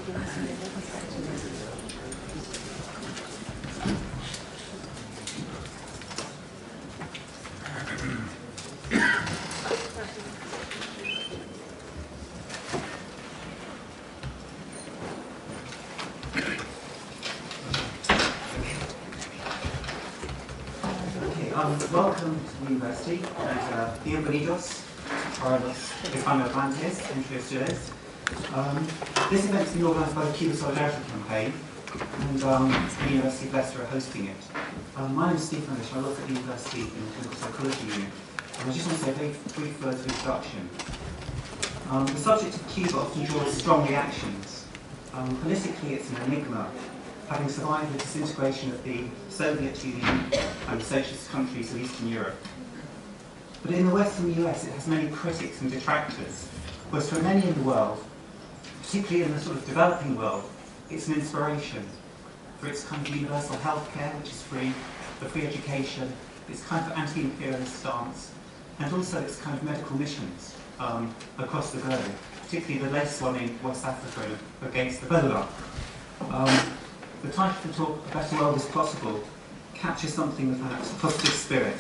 Welcome to the university and bienvenidos para los hispanohablantes entre ustedes. This event has been organised by the Cuba Solidarity Campaign and the University of Leicester are hosting it. My name is Steve English. I work at the university in the Clinical Psychology Unit, and I just want to say a very brief words of introduction. The subject of Cuba often draws strong reactions. Politically, it's an enigma, having survived the disintegration of the Soviet Union and the socialist countries of Eastern Europe. But in the Western US, it has many critics and detractors, whereas for many in the world, particularly in the sort of developing world, it's an inspiration for its kind of universal healthcare, which is free, for free education, its kind of anti-imperialist stance, and also its kind of medical missions across the globe, particularly the latest one in West Africa against Ebola. The title of the talk, A Better World is Possible, captures something of that positive spirit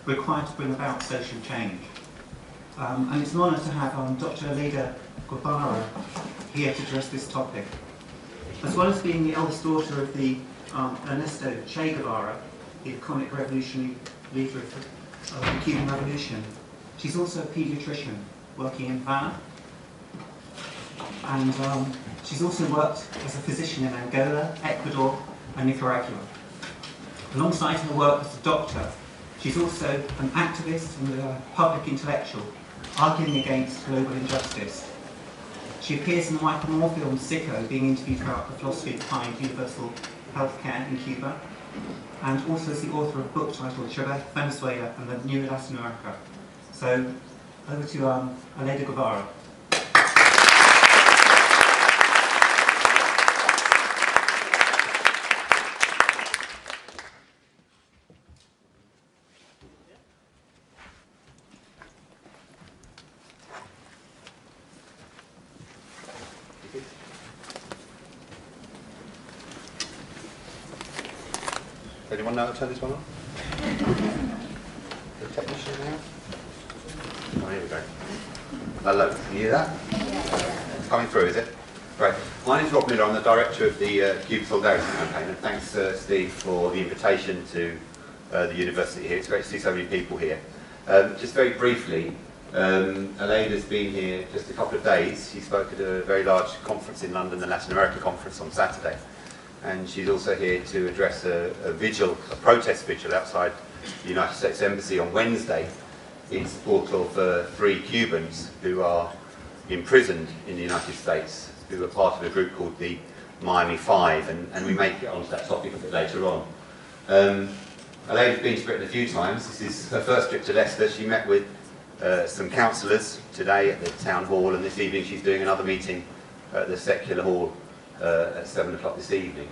required to bring about social change. And it's an honour to have Dr. Aleida Guevara here to address this topic. As well as being the eldest daughter of the Ernesto Che Guevara, the iconic revolutionary leader of the Cuban Revolution, she's also a paediatrician working in Havana. And she's also worked as a physician in Angola, Ecuador, and Nicaragua. Alongside her work as a doctor, she's also an activist and a public intellectual, arguing against global injustice. She appears in the Michael Moore film Sicko, being interviewed about the philosophy behind universal healthcare in Cuba, and also is the author of a book titled Venezuela and the New Latin America. So, over to Aleida Guevara. Anyone know how to turn this one on? The technician now? Oh, here we go. Hello, can you hear that? It's coming through, is it? Great. My name is Rob Miller. I'm the director of the Cuba Solidarity Campaign, and thanks, Steve, for the invitation to the university here. It's great to see so many people here. Just very briefly, Aleida's been here just a couple of days. She spoke at a very large conference in London, the Latin America conference, on Saturday. And she's also here to address a protest vigil outside the United States Embassy on Wednesday in support of 3 Cubans who are imprisoned in the United States, who are part of a group called the Miami Five, and we may get onto that topic a bit later on. Aleida's been to Britain a few times. This is her first trip to Leicester. She met with some councillors today at the town hall, and this evening she's doing another meeting at the secular hall at 7 o'clock this evening.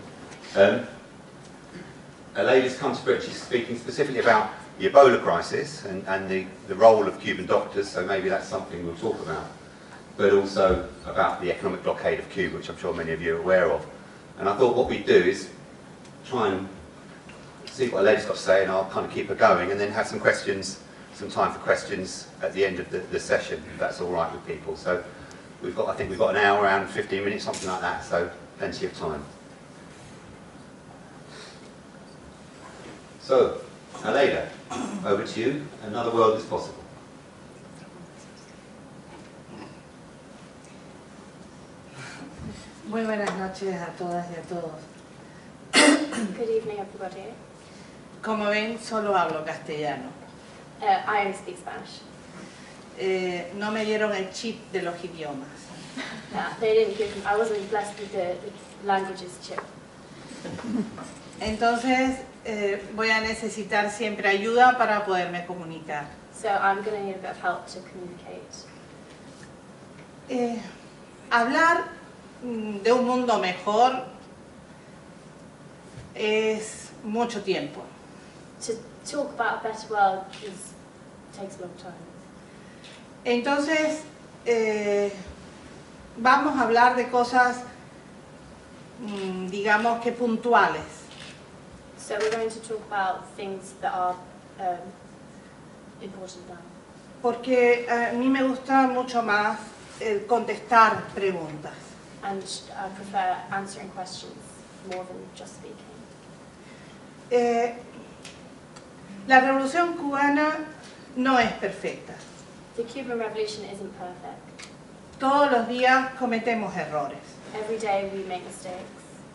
Aleida's come to Britain. She's speaking specifically about the Ebola crisis and the role of Cuban doctors, so maybe that's something we'll talk about, but also about the economic blockade of Cuba, which I'm sure many of you are aware of. And I thought what we'd do is try and see what Aleida's got to say, and I'll kind of keep her going, and then have some questions, some time for questions at the end of the session, if that's all right with people. So I think we've got an hour and 15 minutes, something like that, so plenty of time. So, Aleida, over to you. Another world is possible. Muy buenas noches a todas y a todos. Good evening, everybody. Como ven, solo hablo castellano. I only speak Spanish. No me dieron el chip de los idiomas. They didn't give me, I wasn't blessed with the languages chip. Entonces, voy a necesitar siempre ayuda para poderme comunicar. So I'm going to need a bit of help to communicate. Hablar de un mundo mejor es mucho tiempo. To talk about a better world takes a long time. Entonces, vamos a hablar de cosas digamos que puntuales. So we're going to talk about things that are important now. Porque a mí me gusta mucho más contestar preguntas. And I prefer answering questions more than just speaking. La Revolución Cubana no es perfecta. The Cuban Revolution isn't perfect. Todos los días cometemos errores. Every day we make mistakes,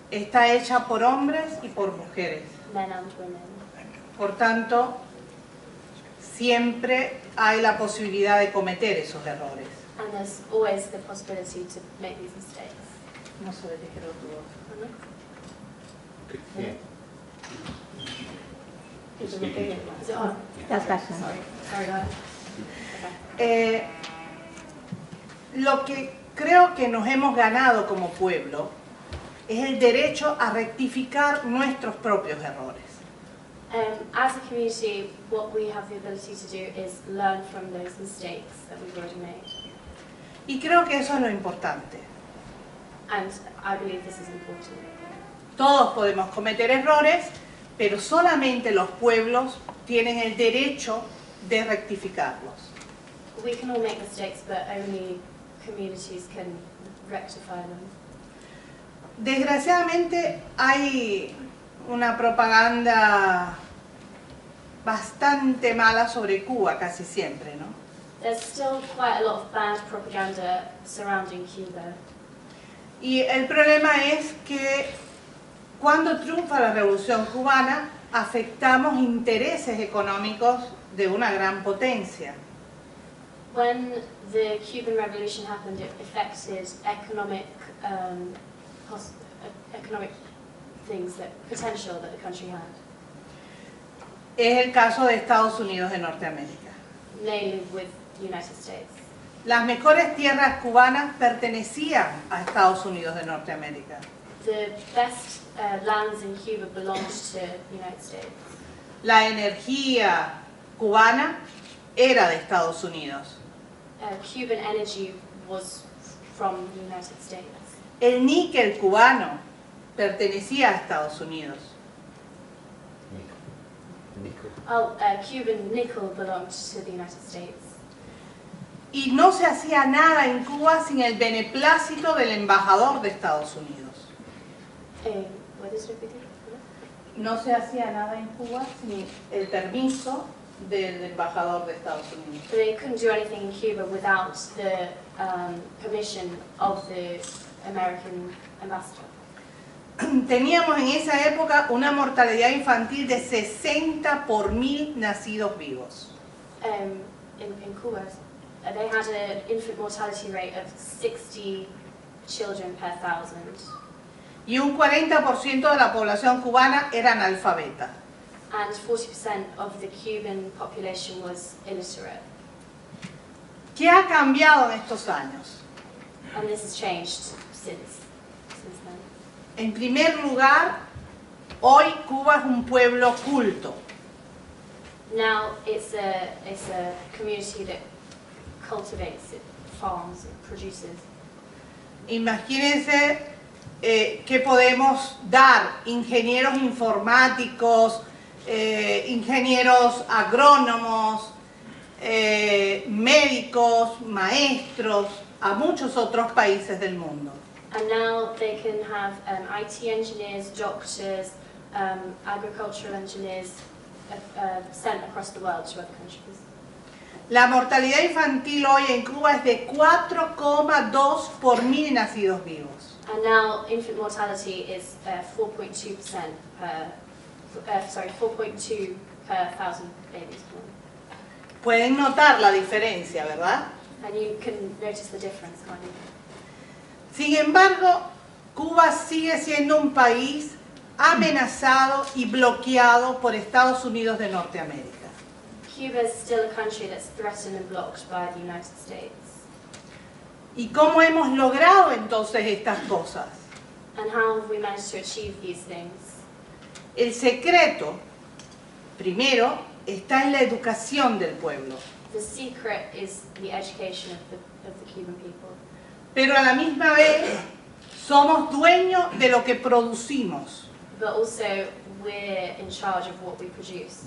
Está hecha por hombres y por mujeres. men and women. Por tanto, siempre hay la posibilidad de cometer esos errores. And there's always the possibility to make these mistakes. No se ve ligero tu voz. Yeah. Is it on? That's better. Sorry, guys. Okay. Lo que creo que nos hemos ganado como pueblo es el derecho a rectificar nuestros propios errores. As a community, what we have the ability to do is learn from those mistakes that we've already made. Y creo que eso es lo importante. And I believe this is important. Todos podemos cometer errores, pero solamente los pueblos tienen el derecho de rectificarlos. We can all make mistakes, but only communities can rectify them. Desgraciadamente hay una propaganda bastante mala sobre Cuba casi siempre, ¿no? There's still quite a lot of bad propaganda surrounding Cuba. Y el problema es que cuando triunfa la Revolución Cubana afectamos intereses económicos de una gran potencia. When the Cuban Revolution happened, it affected economic things, potential that the country had. Es el caso de Estados Unidos de Norteamérica. Mainly with the United States. Las mejores tierras cubanas pertenecían a Estados Unidos de Norteamérica. The best lands in Cuba belonged to the United States. La energía cubana era de Estados Unidos. Cuban energy was from the United States. El níquel cubano pertenecía a Estados Unidos. Cuban nickel belonged to the United States. Y no se hacía nada en Cuba sin el beneplácito del embajador de Estados Unidos. What is it repeated? No se hacía nada en Cuba sin el permiso del embajador de Estados Unidos. They couldn't do anything in Cuba without the permission of the American ambassador. Teníamos en esa época una mortalidad infantil de 60 por 1000 nacidos vivos. In Cuba, they had an infant mortality rate of 60 children per 1,000. Y un 40% de la población cubana era analfabeta. And 40% of the Cuban population was illiterate. ¿Qué ha cambiado en estos años? And this has changed since then. En primer lugar, hoy Cuba es un pueblo culto. Now it's a community that cultivates, it farms, it produces. Imagínense que podemos dar ingenieros informáticos, ingenieros agrónomos, médicos, maestros, a muchos otros países del mundo. And now they can have IT engineers, doctors, agricultural engineers sent across the world to other countries. La mortalidad infantil hoy en Cuba es de 4,2 por 1000 nacidos vivos. And now infant mortality is 4.2% per 4.2 per 1,000 babies born. Pueden notar la diferencia, ¿verdad? And you can notice the difference, can't you? Sin embargo, Cuba sigue siendo un país amenazado y bloqueado por Estados Unidos de Norteamérica. Cuba is still a country that's threatened and blocked by the United States. ¿Y cómo hemos logrado entonces estas cosas? And how have we managed to achieve these things? El secreto, primero, está en la educación del pueblo, The secret is the education of the Cuban people. pero a la misma vez Somos dueños de lo que producimos. but also we're in charge of what we produce.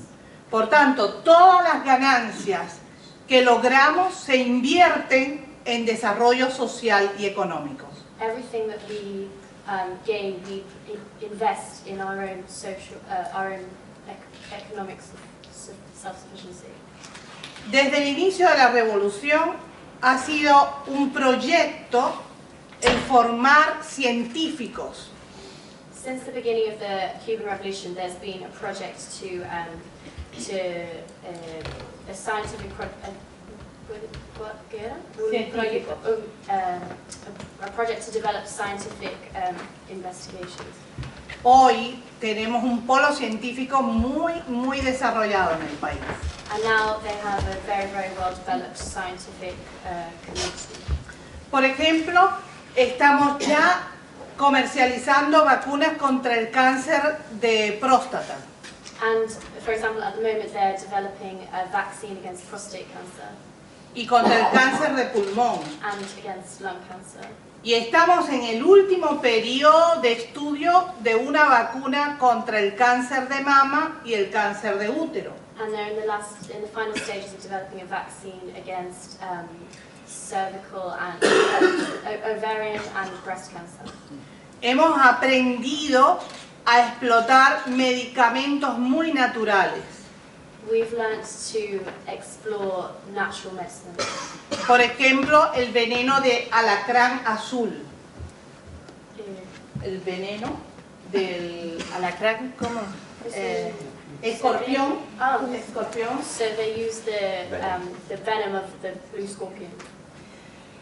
Por tanto, todas las ganancias que logramos se invierten en desarrollo social y económico. Everything that we gain, we invest in our own social, economic self-sufficiency. Desde el inicio de la revolución ha sido un proyecto el formar científicos. Since the beginning of the Cuban Revolution, there's been a project to a scientific a project to develop scientific investigations. Hoy tenemos un polo científico muy desarrollado en el país. And now they have a very, very well developed scientific community. Por ejemplo, estamos ya comercializando vacunas contra el cáncer de próstata. And, for example, at the moment they're developing a vaccine against prostate cancer Y contra el cáncer de pulmón. and against lung cancer. Y estamos en el último periodo de estudio de una vacuna contra el cáncer de mama y el cáncer de útero. And they're in the final stages of developing a vaccine against cervical and ovarian and breast cancer. Hemos aprendido a explotar medicamentos muy naturales. We've learned to explore natural medicine. Por ejemplo, el veneno de alacrán azul. El veneno del alacrán, ¿cómo? Escorpión. Oh, Escorpión. so they use the venom of the blue scorpion,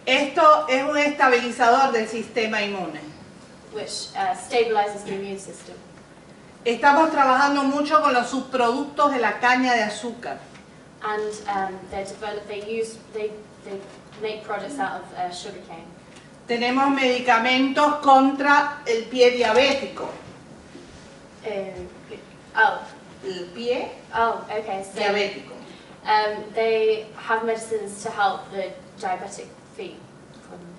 Esto es un estabilizador del sistema inmune. which stabilizes the immune system. Estamos trabajando mucho con los subproductos de la caña de azúcar. And they make products out of sugarcane. Tenemos medicamentos contra el pie diabético. El pie Okay. So diabético. they have medicines to help the diabetic feet problem.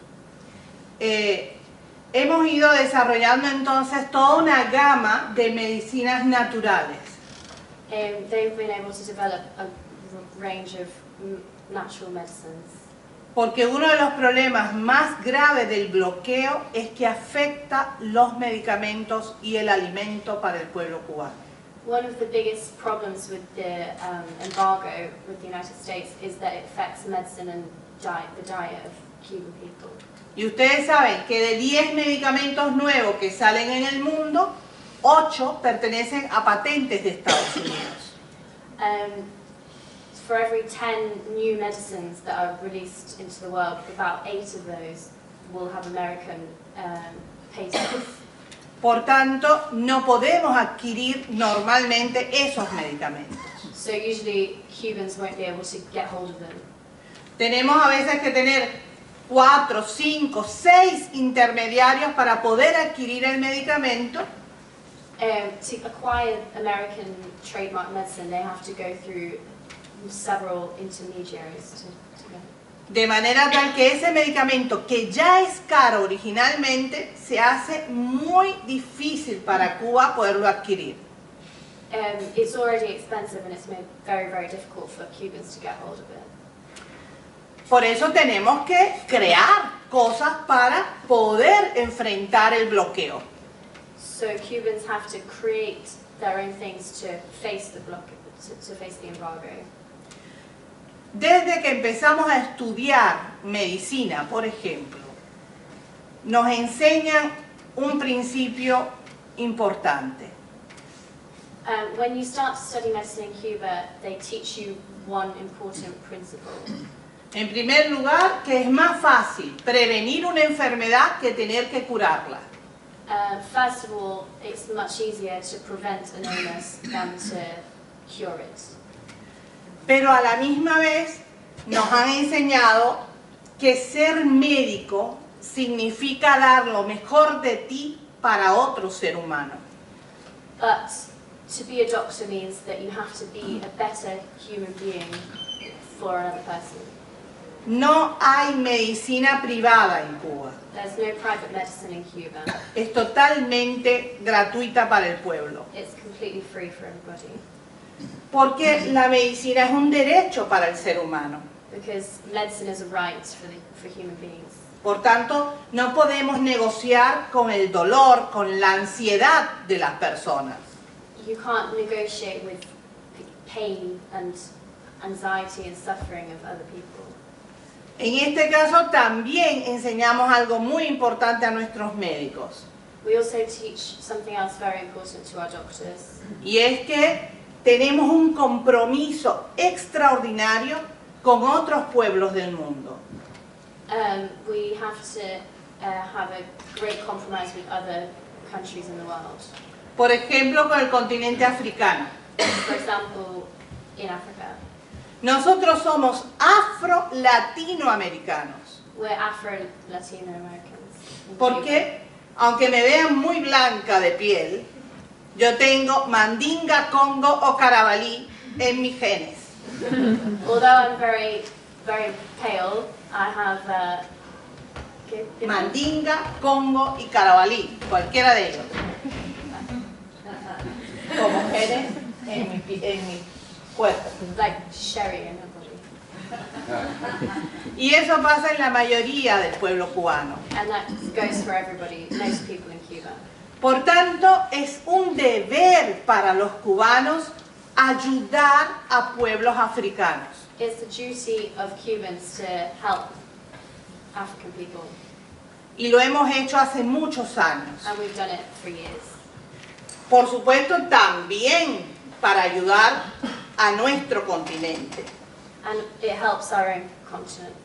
Hemos ido desarrollando entonces toda una gama de medicinas naturales. They've been able to develop a range of natural medicines. Porque uno de los problemas más graves del bloqueo es que afecta los medicamentos y el alimento para el pueblo cubano. One of the biggest problems with the embargo with the United States is that it affects medicine and the diet of Cuban people. Y ustedes saben que de 10 medicamentos nuevos que salen en el mundo, 8 pertenecen a patentes de Estados Unidos. For every 10 new medicines that are released into the world, about 8 of those will have American patents. Por tanto, no podemos adquirir normalmente esos medicamentos. So usually Cubans won't be able to get hold of them. Tenemos a veces que tener 4, 5, 6 intermediarios para poder adquirir el medicamento. To acquire American trademark medicine, they have to go through several intermediaries to get it. De manera tal que ese medicamento, que ya es caro originalmente, se hace muy difícil para Cuba poderlo adquirir. It's already expensive and it's made very, very difficult for Cubans to get hold of it. Por eso tenemos que crear cosas para poder enfrentar el bloqueo. So Cubans have to create their own things to face the to face the embargo. Desde que empezamos a estudiar medicina, por ejemplo, nos enseñan un principio importante. When you start to study medicine in Cuba, they teach you one important principle. En primer lugar, que es más fácil prevenir una enfermedad que tener que curarla. First of all, it's much easier to prevent an illness than to cure it. Pero a la misma vez nos han enseñado que ser médico significa dar lo mejor de ti para otro ser humano. But to be a doctor means that you have to be a better human being for another person. No hay medicina privada en Cuba. There's no private medicine in Cuba. Es totalmente gratuita para el pueblo. It's completely free for everybody. Porque la medicina es un derecho para el ser humano. Because medicine is a right for human beings. Por tanto, no podemos negociar con el dolor, con la ansiedad de las personas. You can't negotiate with pain and anxiety and suffering of other people. En este caso también enseñamos algo muy importante a nuestros médicos. We also teach something else very important to our doctors. Y es que tenemos un compromiso extraordinario con otros pueblos del mundo. We have to have a great compromise with other countries in the world. Por ejemplo, con el continente africano. For example, in Africa, Nosotros somos afro-latinoamericanos. we're Afro-Latino Americans. in Porque, aunque me vean muy blanca de piel, yo tengo mandinga, congo o carabalí en mis genes. Cuba. Although I'm very, very pale, I have Mandinga, congo y carabalí, cualquiera de ellos. Como genes en mi cuerpo. like sherry in her body. Y eso pasa en la mayoría del pueblo cubano. And that goes for everybody, most people in Cuba. Por tanto, es un deber para los cubanos ayudar a pueblos africanos. It's the duty of Cubans to help African people, Y lo hemos hecho hace muchos años. and we've done it for years. Por supuesto, también para ayudar a nuestro continente. And it helps our own continent.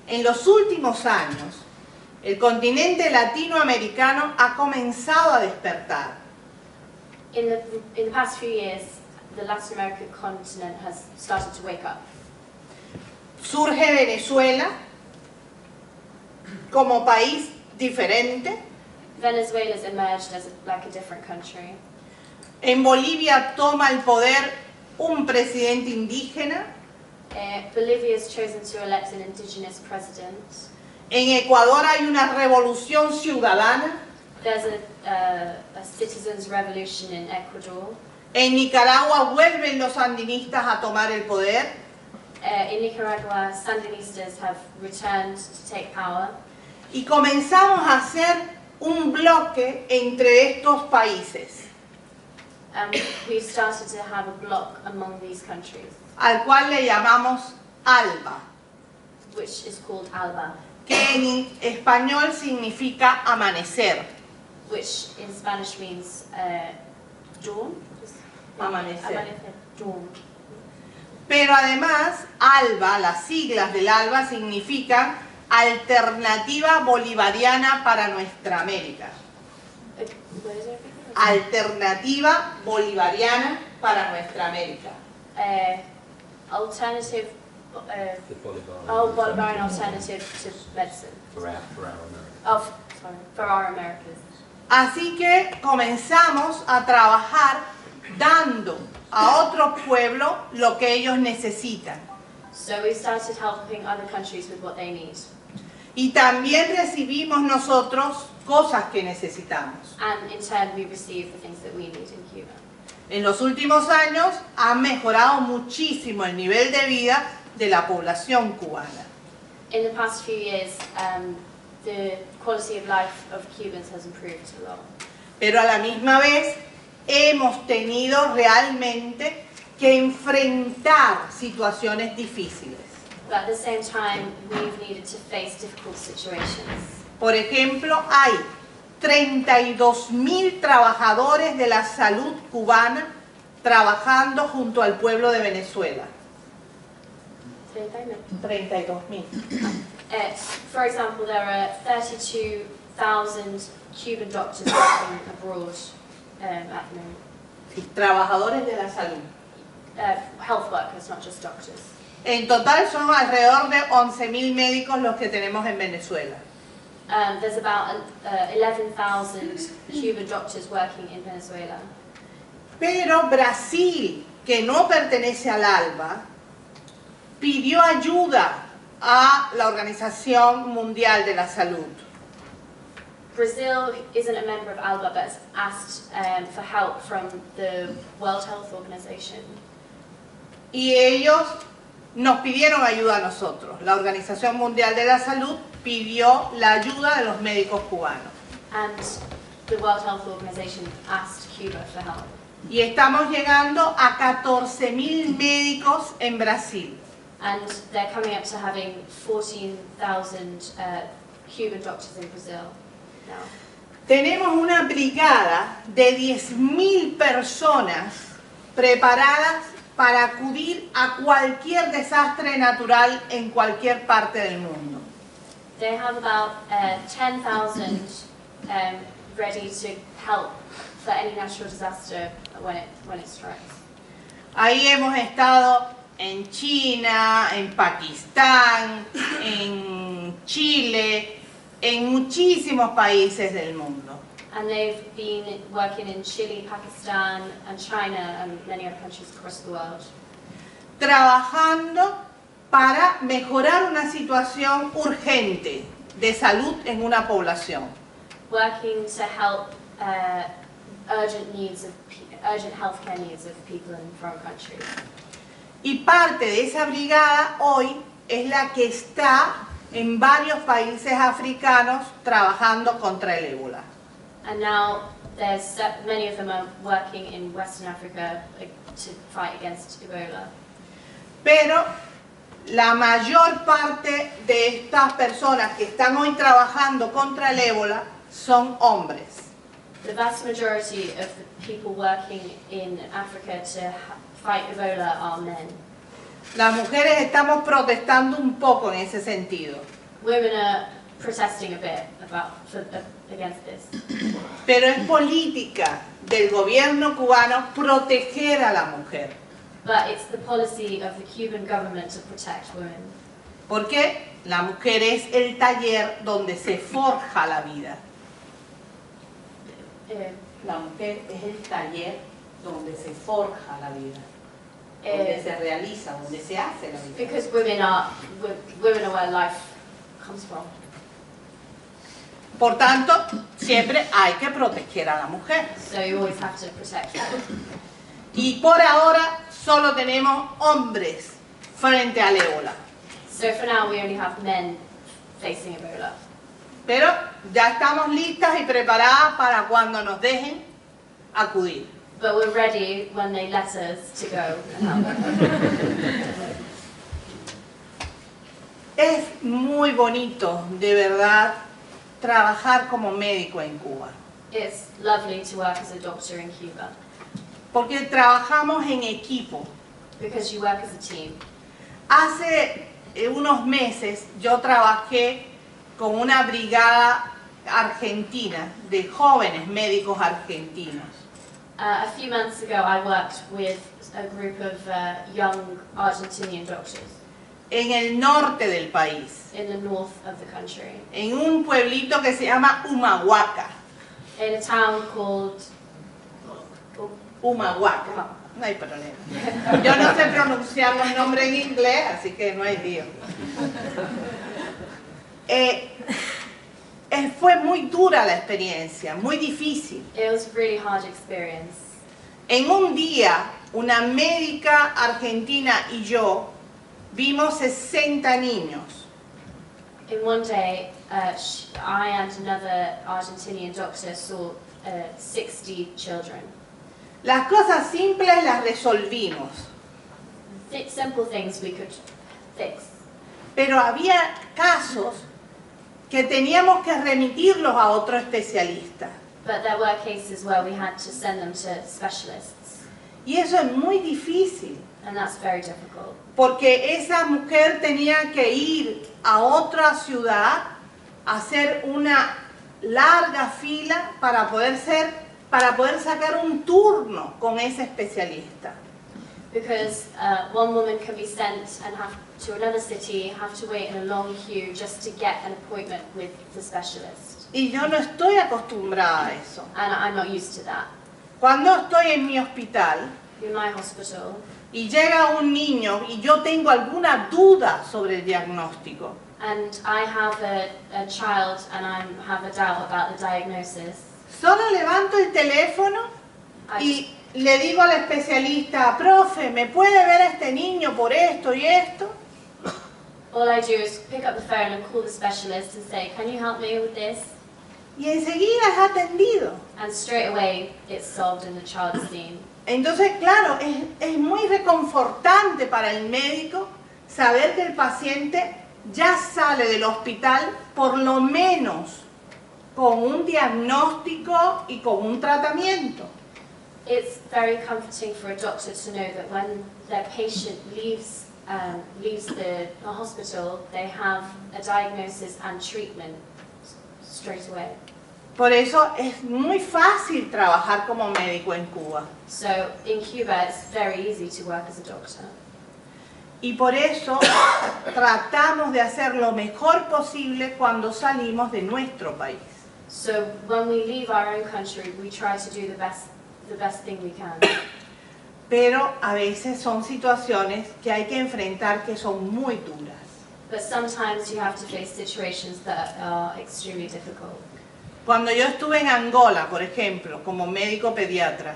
En los últimos años, el continente latinoamericano ha comenzado a despertar. In the past few years, the Latin American continent has started to wake up. Surge Venezuela como país diferente. Venezuela's emerged as like a different country. En Bolivia toma el poder un presidente indígena. Bolivia has chosen to elect an indigenous president. En Ecuador hay una revolución ciudadana. There's a citizens' revolution in Ecuador. En Nicaragua vuelven los sandinistas a tomar el poder. In Nicaragua, Sandinistas have returned to take power. Y comenzamos a hacer un bloque entre estos países, We've started to have a bloc among these countries, al cual le llamamos ALBA, which is called ALBA, que en español significa amanecer. which in Spanish means dawn. Amanecer. Dawn. Pero además, ALBA, las siglas del ALBA significan Alternativa Bolivariana para Nuestra América. What is it? Alternativa Bolivariana para Nuestra América. Alternative. The Bolivarian. Bolivarian alternative to medicine. For our America. For our Americas. Así que comenzamos a trabajar dando a otros pueblos lo que ellos necesitan. So we started helping other countries with what they need. Y también recibimos nosotros cosas que necesitamos. And in turn, we receive the things that we need in Cuba. En los últimos años ha mejorado muchísimo el nivel de vida de la población cubana. In the past few years, the quality of life of Cubans has improved a lot. Pero a la misma vez hemos tenido realmente que enfrentar situaciones difíciles. But at the same time, we've needed to face difficult situations. Por ejemplo, hay 32.000 trabajadores de la salud cubana trabajando junto al pueblo de Venezuela. 32.000. For example, there are 32,000 Cuban doctors working abroad at the moment. Sí, trabajadores de la salud. Health workers, not just doctors. En total son alrededor de 11.000 médicos los que tenemos en Venezuela. There's about 11,000 Cuban doctors working in Venezuela. Pero Brasil, que no pertenece al ALBA, pidió ayuda a la Organización Mundial de la Salud. Brazil isn't a member of ALBA, but has asked for help from the World Health Organization. Y ellos nos pidieron ayuda a nosotros. La Organización Mundial de la Salud pidió la ayuda de los médicos cubanos. And the World Health Organization asked Cuba for help. Y estamos llegando a 14.000 médicos en Brasil. And they're coming up to having 14,000 Cuban doctors in Brazil now. Tenemos una brigada de 10.000 personas preparadas para acudir a cualquier desastre natural en cualquier parte del mundo. They have about 10,000 ready to help for any natural disaster when it strikes. Ahí hemos estado en China, en Pakistán, en Chile, en muchísimos países del mundo. And they've been working in Chile, Pakistan, and China, and many other countries across the world. Trabajando para mejorar una situación urgente de salud en una población. Working to help urgent healthcare needs of people in foreign countries. Y parte de esa brigada hoy es la que está en varios países africanos trabajando contra el ébola. And now there's many of them are working in Western Africa to fight against Ebola. Pero la mayor parte de estas personas que están hoy trabajando contra el ébola son hombres. The vast majority of the people working in Africa to fight Ebola are men. Las mujeres estamos protestando un poco en ese sentido. Women are protesting a bit against this. Pero es política del gobierno cubano proteger a la mujer. But it's the policy of the Cuban government to protect women. Porque la mujer es el taller donde se forja la vida. La mujer es el taller donde se forja la vida. Donde se realiza, donde se hace la vida. Because women are where life comes from. Por tanto, siempre hay que proteger a la mujer. So you always have to protect her. Y por ahora solo tenemos hombres frente al ébola. So for now we only have men facing Ebola. Pero ya estamos listas y preparadas para cuando nos dejen acudir. But we're ready when they let us to go and help. Es muy bonito, de verdad, trabajar como médico en Cuba. It's lovely to work as a doctor in Cuba Porque trabajamos en equipo. because you work as a team. Hace unos meses yo trabajé con una brigada argentina de jóvenes médicos argentinos. A few months ago I worked with a group of young Argentinian doctors En el norte del país, in the north of the country, en un pueblito que se llama Humahuaca. in a town called Humahuaca, no hay problema. Yo no sé pronunciar los nombres en inglés, así que no hay lío. Fue muy dura la experiencia, muy difícil. It was a really hard experience. En un día, una médica argentina y yo vimos 60 niños. In one day, I and another Argentinian doctor saw 60 children. Las cosas simples las resolvimos, Simple things we could fix. pero había casos que teníamos que remitirlos a otro especialista. But there were cases where we had to send them to specialists, Y eso es muy difícil, and that's very difficult. porque esa mujer tenía que ir a otra ciudad, a hacer una larga fila para poder sacar un turno con ese especialista. Because one woman can be sent and have to another city, have to wait in a long queue just to get an appointment with the specialist. Y yo no estoy acostumbrada a eso. And I'm not used to that. Cuando estoy en mi hospital, In my hospital, y llega un niño y yo tengo alguna duda sobre el diagnóstico, and I have a child and I have a doubt about the diagnosis, solo levanto el teléfono I y le digo al especialista, profe, ¿me puede ver a este niño por esto y esto? all I do is pick up the phone and call the specialist and say, can you help me with this? Y enseguida es atendido. And straight away it's solved and the child's seen. Entonces, claro, es muy reconfortante para el médico saber que el paciente ya sale del hospital por lo menos con un diagnóstico y con un tratamiento. It's very comforting for a doctor to know that when their patient leaves the hospital, they have a diagnosis and treatment straight away. Por eso es muy fácil trabajar como médico en Cuba. So in Cuba, it's very easy to work as a doctor. Y por eso tratamos de hacer lo mejor posible cuando salimos de nuestro país. So when we leave our own country, we try to do the best thing we can. Pero a veces son situaciones que hay que enfrentar que son muy duras. But sometimes you have to face situations that are extremely difficult. Cuando yo estuve en Angola, por ejemplo, como médico pediatra,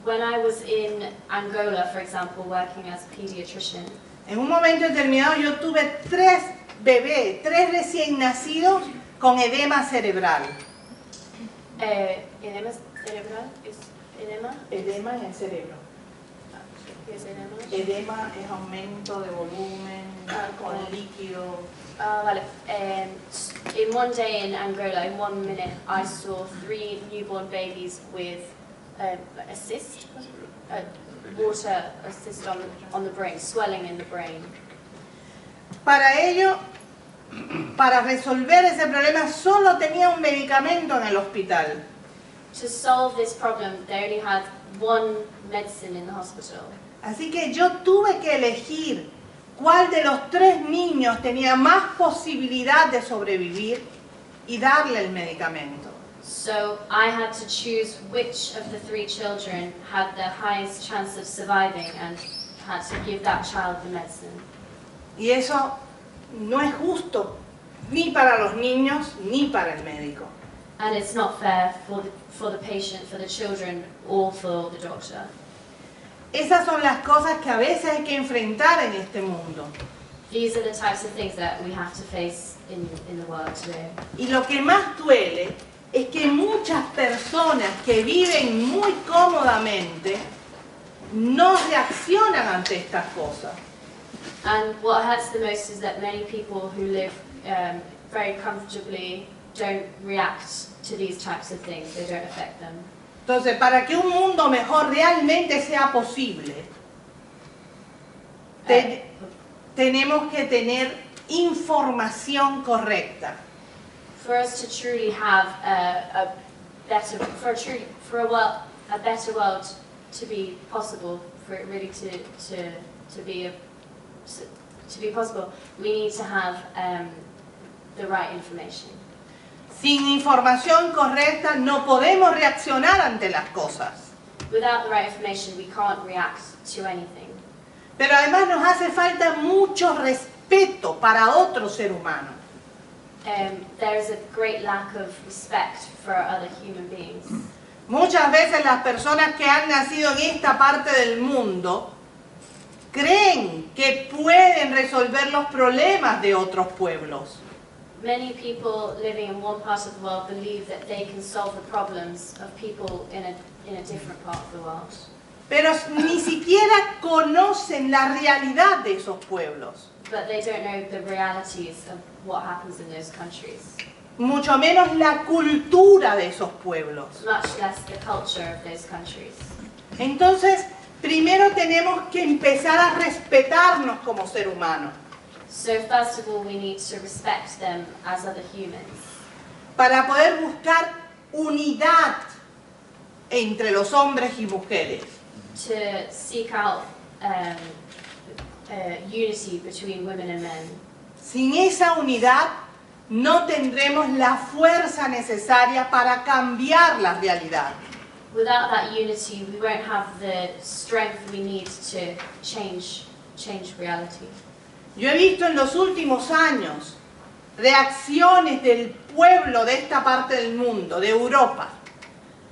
When I was in Angola, for example, working as a pediatrician, en un momento determinado yo tuve 3 bebés, 3 recién nacidos con edema cerebral. edema cerebral is edema? Edema en el cerebro. ¿Qué es edema? Edema es aumento de volumen con ok. líquido. Vale. In one day in Angola, in 1 minute, I saw 3 newborn babies with a cyst, water a cyst on the brain, swelling in the brain. Para ello, para resolver ese problema, solo tenía un medicamento en el hospital. To solve this problem, they only had one medicine in the hospital. Así que yo tuve que elegir cuál de los 3 niños tenía más posibilidad de sobrevivir y darle el medicamento. So I had to choose which of the 3 children had the highest chance of surviving and had to give that child the medicine. Y eso no es justo ni para los niños ni para el médico. And it's not fair for the patient, for the children, or for the doctor. Esas son las cosas que a veces hay que enfrentar en este mundo. These are the types of things that we have to face in the world today. Y lo que más duele es que muchas personas que viven muy cómodamente no reaccionan ante estas cosas. And what hurts the most is that many people who live very comfortably don't react to these types of things. They don't affect them. Entonces, para que un mundo mejor realmente sea posible, tenemos que tener información correcta. For us to truly have a better world to be possible, for it really to be possible, we need to have the right information. Sin información correcta no podemos reaccionar ante las cosas. Without the right information, we can't react to anything. Pero además nos hace falta mucho respeto para otro ser humano. There is a great lack of respect for other human beings. Muchas veces las personas que han nacido en esta parte del mundo creen que pueden resolver los problemas de otros pueblos. Many people living in one part of the world believe that they can solve the problems of people in a different part of the world. Pero ni siquiera conocen la realidad de esos pueblos. But they don't know the realities of what happens in those countries. Mucho menos la cultura de esos pueblos. Much less the culture of those countries. Entonces, primero tenemos que empezar a respetarnos como ser humano. So first of all, we need to respect them as other humans. Para poder buscar unidad entre los hombres y mujeres. To seek out unity between women and men. Sin esa unidad no tendremos la fuerza necesaria para cambiar la realidad. Without that unity, we won't have the strength we need to change reality. Yo he visto en los últimos años reacciones del pueblo de esta parte del mundo, de Europa,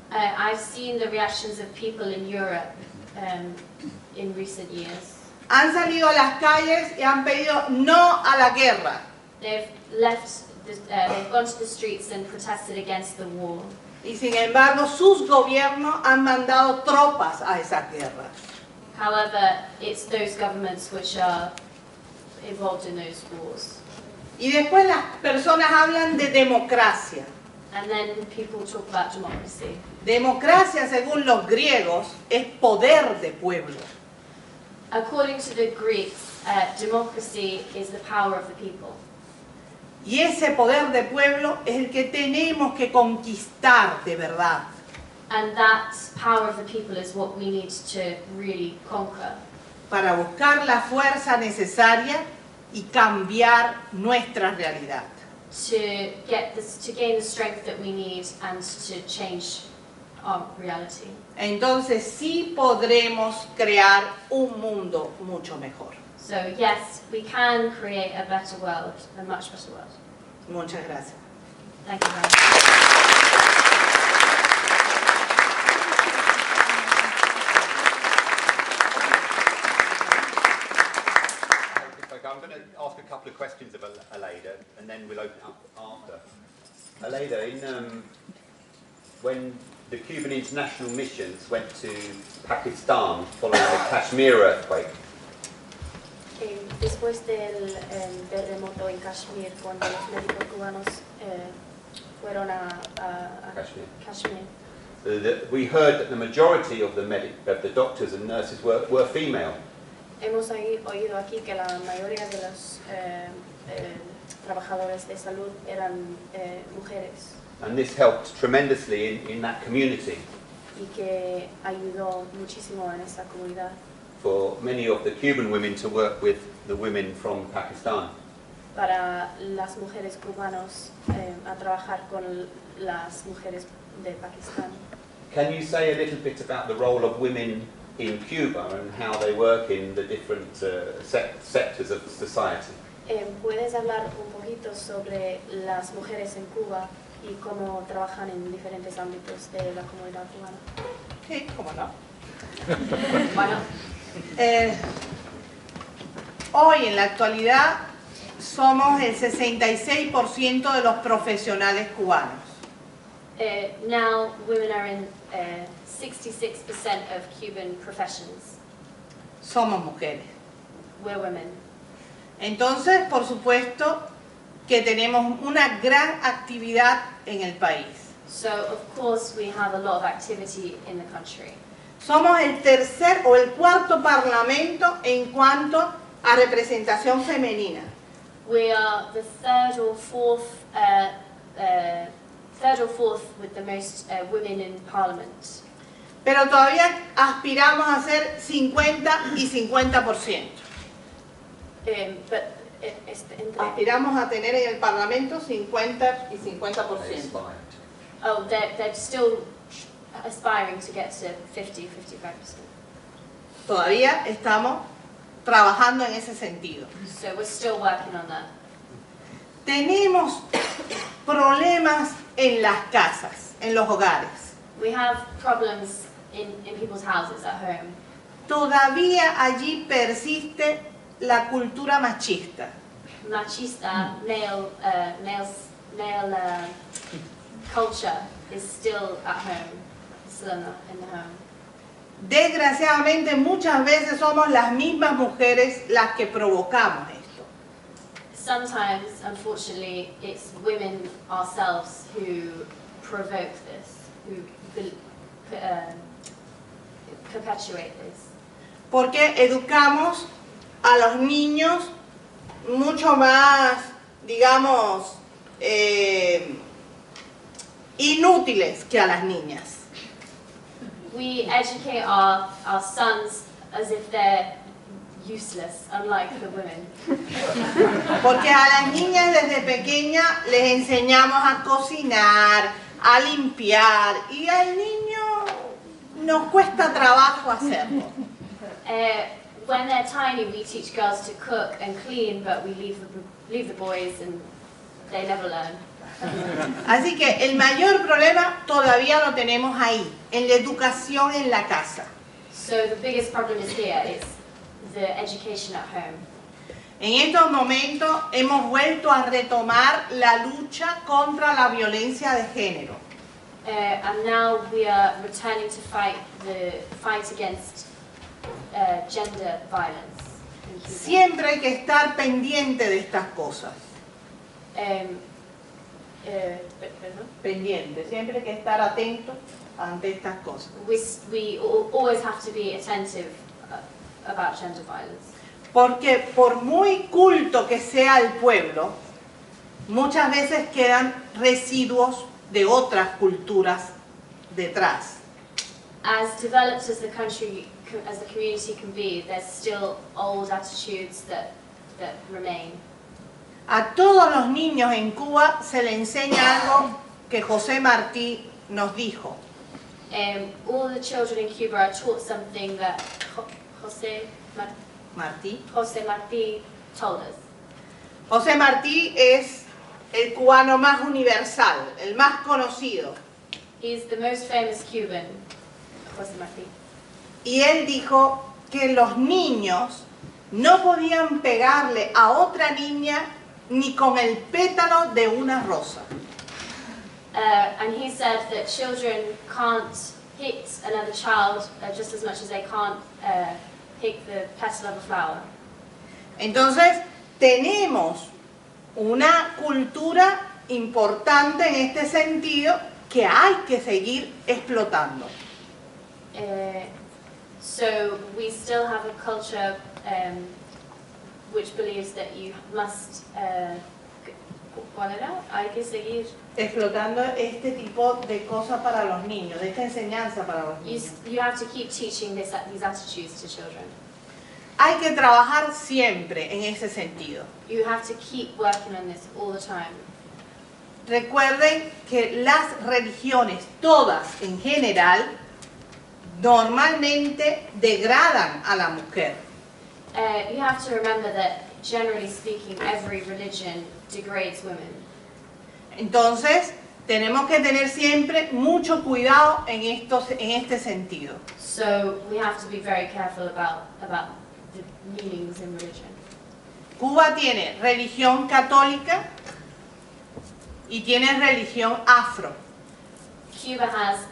I've seen the reactions of people in Europe in recent years. han salido a las calles y han pedido no a la guerra. They've gone to the streets and protested against the war. Y sin embargo, sus gobiernos han mandado tropas a esas guerras. However, it's those governments which are involved in those wars. Y después las personas hablan de democracia. And then people talk about democracy. Democracia, según los griegos, es poder de pueblo. According to the Greeks, democracy is the power of the people. Y ese poder de pueblo es el que tenemos que conquistar de verdad. And that power of the people is what we need to really conquer. Para buscar la fuerza necesaria y cambiar nuestra realidad. To gain the strength that we need and to change our reality. Entonces sí podremos crear un mundo mucho mejor. So yes, we can create a better world, a much better world. Muchas gracias. Thank you very much. I'm going to ask a couple of questions of Aleida, and then we'll open up after. Aleida, when the Cuban international missions went to Pakistan following the Kashmir earthquake, Después del terremoto en Kashmir, cuando los médicos cubanos fueron a Kashmir, we heard that the majority of the doctors and nurses were female. hemos oído aquí que la mayoría de los trabajadores de salud eran mujeres. And this helped tremendously in that community. Y que ayudó muchísimo en esa comunidad. For many of the Cuban women to work with the women from Pakistan. Para las mujeres cubanas a trabajar con las mujeres de Pakistán. Can you say a little bit about the role of women in Cuba and how they work in the different sectors of society? ¿Puedes hablar un poquito sobre las mujeres en Cuba y cómo trabajan en diferentes ámbitos de la comunidad cubana? Sí, cómo no. Bueno. Hoy, en la actualidad, somos el 66% de los profesionales cubanos. Now, women are in 66% of Cuban professions. Somos mujeres. We're women. Entonces, por supuesto, que tenemos una gran actividad en el país. So, of course, we have a lot of activity in the country. Somos el tercer o el cuarto parlamento en cuanto a representación femenina. We are the third or fourth with the most women in parliament. Pero todavía aspiramos a ser 50 y 50%. Aspiramos a tener en el Parlamento 50 y 50%. Oh, they're still aspiring to get to 50-55%. Todavía estamos trabajando en ese sentido. So we're still working on that. Tenemos problemas en las casas, en los hogares. We have problems in people's houses at home. Todavía allí persiste la cultura machista. Machista, male culture is still at home, still in the home. Desgraciadamente muchas veces somos las mismas mujeres las que provocamos esto. Sometimes, unfortunately, it's women ourselves who provoke this, who perpetuate this. Porque educamos a los niños mucho más, digamos, inútiles que a las niñas. We educate our sons as if they're useless, unlike the women. Porque a las niñas desde pequeñas les enseñamos a cocinar, a limpiar, y al niño nos cuesta trabajo hacerlo. When they're tiny, we teach girls to cook and clean, but we leave the boys and they never learn. Así que el mayor problema todavía lo tenemos ahí, en la educación en la casa. So the biggest problem is here, it's the education at home. En estos momentos hemos vuelto a retomar la lucha contra la violencia de género. And now we are returning to fight the fight against gender violence in Cuba. Siempre hay que estar pendiente de estas cosas. Perdón? Pendiente, siempre hay que estar atento ante estas cosas. We always have to be attentive about gender violence. Porque por muy culto que sea el pueblo, muchas veces quedan residuos de otras culturas detrás. As developed as the country, as the community can be, there's still old attitudes that remain. A todos los niños en Cuba se le enseña algo que José Martí nos dijo. All the children in Cuba are taught something that José Martí told us. José Martí es el cubano más universal, el más conocido. He's the most famous Cuban, José Martí. Y él dijo que los niños no podían pegarle a otra niña ni con el pétalo de una rosa. And he said that children can't hit another child just as much as they can't hit the petal of a flower. Entonces, tenemos una cultura importante en este sentido que hay que seguir explotando. So we still have a culture which believes that you must, ¿cuál era? Hay que seguir. Explotando este tipo de cosas para los niños, de esta enseñanza para los niños. You have to keep teaching these attitudes to children. Hay que trabajar siempre en ese sentido. You have to keep working on this all the time. Recuerden que las religiones, todas en general, normalmente degradan a la mujer. You have to remember that, generally speaking, every religion degrades women. Entonces, tenemos que tener siempre mucho cuidado en este sentido. So we have to be very careful about the meanings in religion. Cuba tiene religión católica y tiene religión afro. Cuba has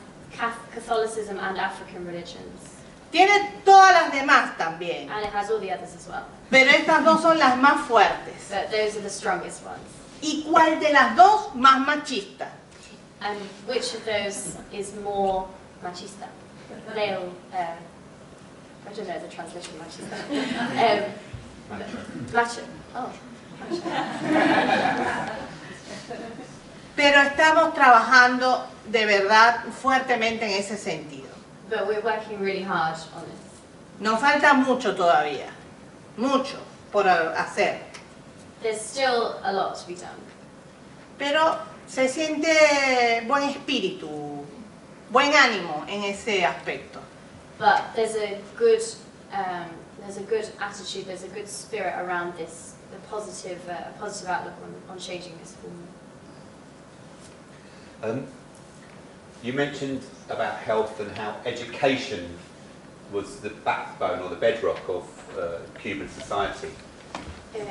Catholicism and African religions. Tiene todas las demás también, And it has all the others as well. pero estas dos son las más fuertes. But those are the strongest ones. ¿Y cuál de las dos más machista? And which of those is more machista? Male, I don't know the translation machista. Macho. Oh. Pero estamos trabajando de verdad fuertemente en ese sentido. But we're working really hard on this. Nos falta mucho todavía, mucho por hacer. There's still a lot to be done. Pero se siente buen espíritu, buen ánimo en ese aspecto. But there's a good attitude, there's a good spirit around this, the positive outlook on changing this form. You mentioned about health and how education was the backbone or the bedrock of Cuban society.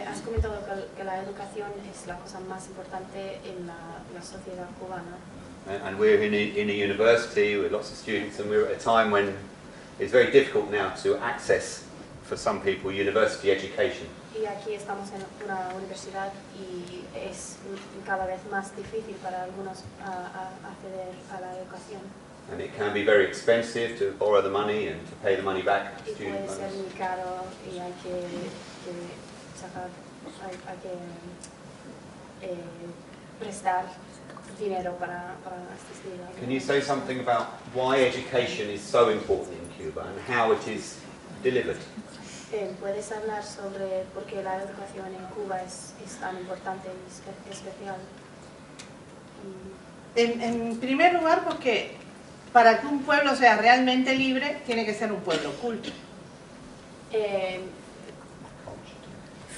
Has comentado que la educación es la cosa más importante en la sociedad cubana. And we're in a university with lots of students, and we're at a time when it's very difficult now to access, for some people, university education. Y aquí estamos en una universidad y es cada vez más difícil para algunos acceder a la educación. And it can be very expensive to borrow the money and to pay the money back. Y puede ser muy caro y hay que prestar dinero para asistir. Can you say something about why education is so important in Cuba and how it is delivered? ¿Puedes hablar sobre por qué la educación en Cuba es tan importante y especial? En primer lugar, porque para que un pueblo sea realmente libre, tiene que ser un pueblo culto.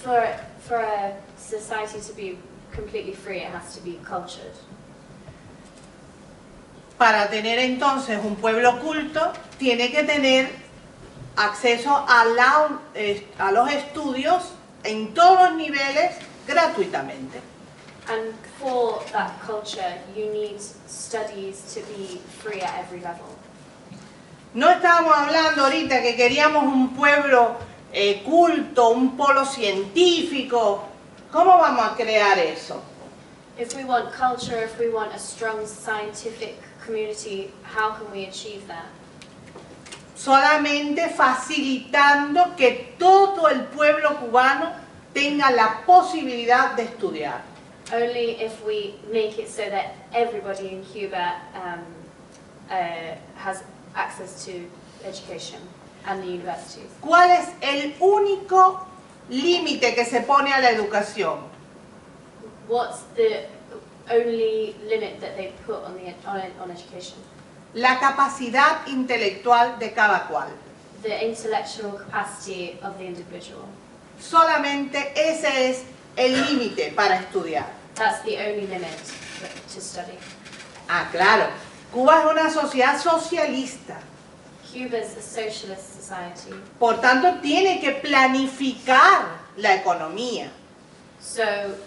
For a society to be completely free, it has to be cultured. Para tener entonces un pueblo culto, tiene que tener acceso a los estudios en todos los niveles gratuitamente. And for that culture, you need studies to be free at every level. No estábamos hablando ahorita que queríamos un pueblo culto, un polo científico. ¿Cómo vamos a crear eso? If we want culture, if we want a strong scientific community, how can we achieve that? Solamente facilitando que todo el pueblo cubano tenga la posibilidad de estudiar. Only if we make it so that everybody in Cuba has access to education and the universities. ¿Cuál es el único límite que se pone a la educación? What's the only limit that they put on education? La capacidad intelectual de cada cual. The intellectual capacity of the individual. Solamente ese es el límite para estudiar. That's the only limit to study. Ah, claro. Cuba es una sociedad socialista. Cuba is a socialist society. Por tanto, tiene que planificar la economía. So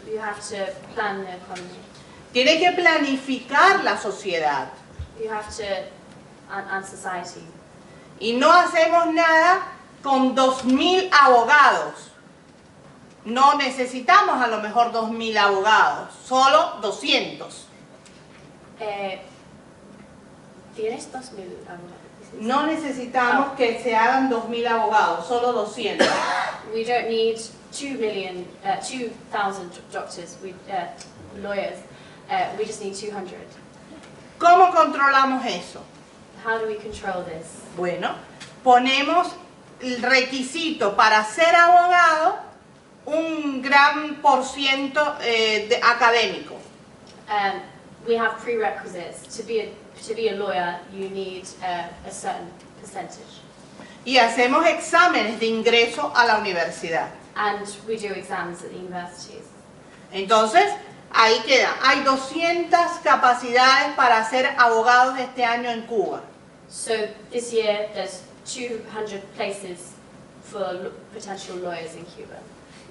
you have to plan the economy. Tiene que planificar la sociedad. You have to, and society. Y no hacemos nada con 2.000 abogados. No necesitamos a lo mejor 2.000 abogados, solo 200. ¿Tienes 2,000 abogados? No necesitamos que se hagan 2.000 abogados, solo 200. We don't need 2,000 doctors, lawyers. We just need 200. ¿Cómo controlamos eso? How do we control this? Bueno, ponemos el requisito para ser abogado un gran % académico. We have prerequisites. To be a lawyer, you need a certain percentage. Y hacemos exámenes de ingreso a la universidad. And we do exams at the universities. Entonces, ahí queda. Hay 200 capacidades para ser abogados este año en Cuba. So this year, there's 200 places for potential lawyers in Cuba.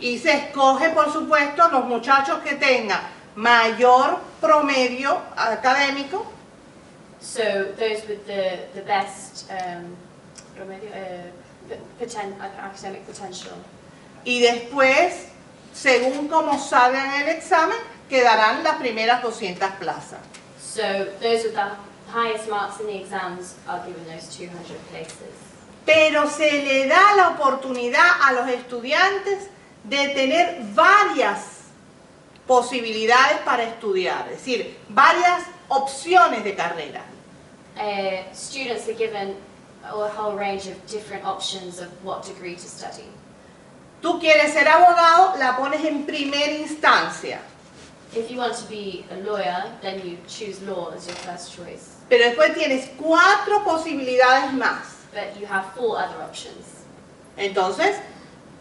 Y se escoge, por supuesto, los muchachos que tengan mayor promedio académico. So those with the best academic potential. Y después, según cómo salgan en el examen, quedarán las primeras 200 plazas. So those with the highest marks in the exams are given those 200 places. Pero se le da la oportunidad a los estudiantes de tener varias posibilidades para estudiar, es decir, varias opciones de carrera. Students are given a whole range of different options of what degree to study. Tú quieres ser abogado, la pones en primera instancia. If you want to be a lawyer, then you choose law as your first choice. Pero después tienes 4 posibilidades más. But you have 4 other options. Entonces,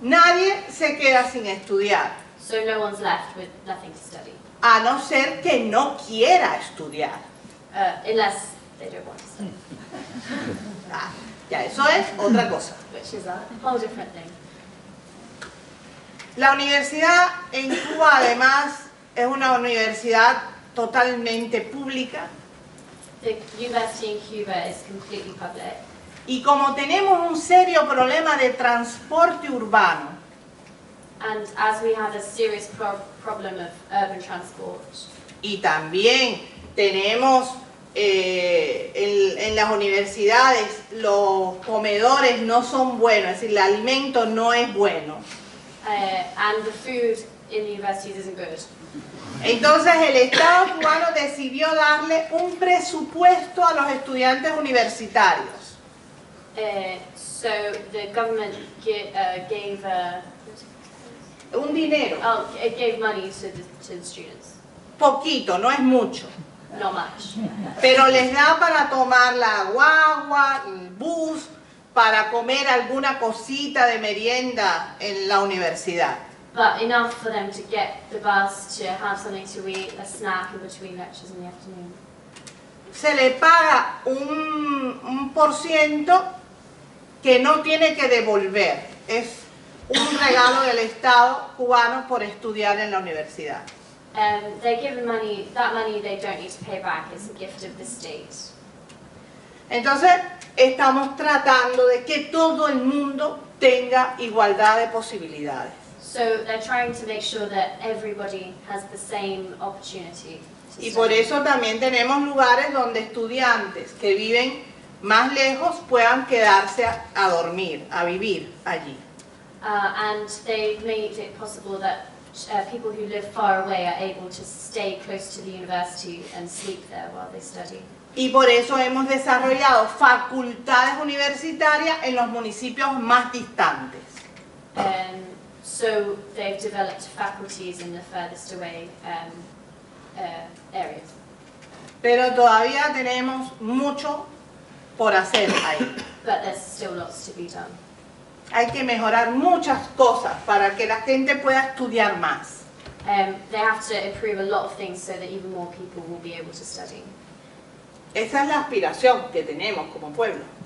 nadie se queda sin estudiar, So no one's left with nothing to study. a no ser que no quiera estudiar. Unless they don't want to study, Ah, ya, eso es otra cosa. which is a whole different thing. La universidad en Cuba, además, es una universidad totalmente pública. The university in Cuba is completely public. Y como tenemos un serio problema de transporte urbano, And as we have a serious problem of urban transport, y también tenemos en las universidades los comedores no son buenos, es decir, el alimento no es bueno. and the food in the universities isn't good. Entonces el Estado cubano decidió darle un presupuesto a los estudiantes universitarios. So the government gave Un dinero, it gave money to the students. poquito, no es mucho. not much. Pero les da para tomar la guagua, el bus, para comer alguna cosita de merienda en la universidad. But enough for them to get the bus, to have something to eat, a snack in between lectures in the afternoon. Se le paga un por ciento que no tiene que devolver. Es un regalo del Estado cubano por estudiar en la universidad. They're given money, that money they don't need to pay back, it's a gift of the state. Entonces, estamos tratando de que todo el mundo tenga igualdad de posibilidades. So they're trying to make sure that everybody has the same opportunity to Y por study. eso también tenemos lugares donde estudiantes que viven más lejos puedan quedarse a dormir, a vivir allí. And they've made it possible that people who live far away are able to stay close to the university and sleep there while they study. Y por eso hemos desarrollado facultades universitarias en los municipios más distantes. So they've developed faculties in the furthest away areas. Pero todavía tenemos mucho por hacer ahí. But there's still lots to be done. Hay que mejorar muchas cosas para que la gente pueda estudiar más. They have to improve a lot of things so that even more people will be able to study. Esa es la aspiración que tenemos como pueblo.